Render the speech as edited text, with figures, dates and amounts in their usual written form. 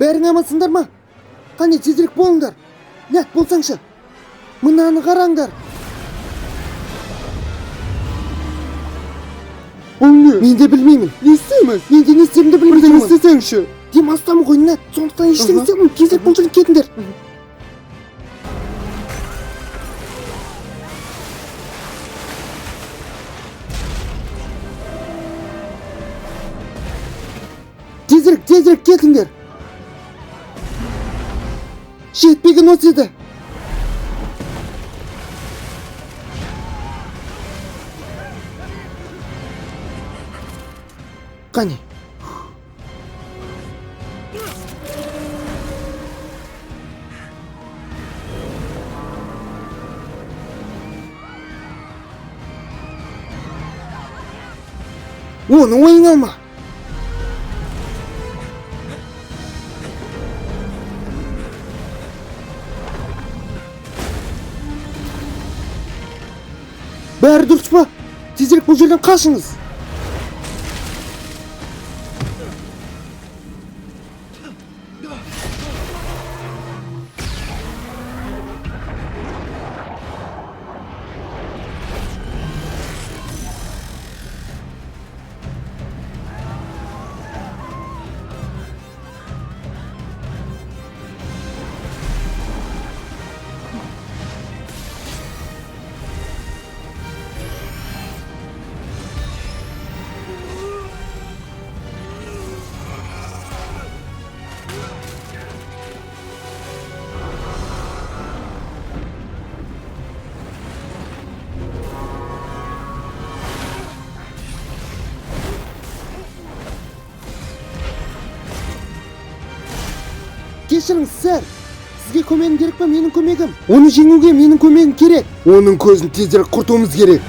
Бәрің амансыңдар ма? Қане тезірек болыңдар. Нәт болсаңшы. Мынаны қараңдар. Бұл не? Мен де білмеймін. Не істейміз? Мен де не істерімді білмей Бірден тұрмын. істесеңші. Демалыстамын ғой Нәт. Сондықтан ештеңе істей алмаймын. Тезірек бұл жерден кетіңдер. Тезірек кетіңдер. Жетпеген осы еді. Қане. Оны ойыңа алма. Бәрі дұрыс па? Тезірек бұл жерден қашыңыз. Кешіріңіз, сэр. Сізге көмегім керек па, менің көмегім? Оны жеңуге менің көмегім керек. Оның көзін тезірек құртуымыз керек.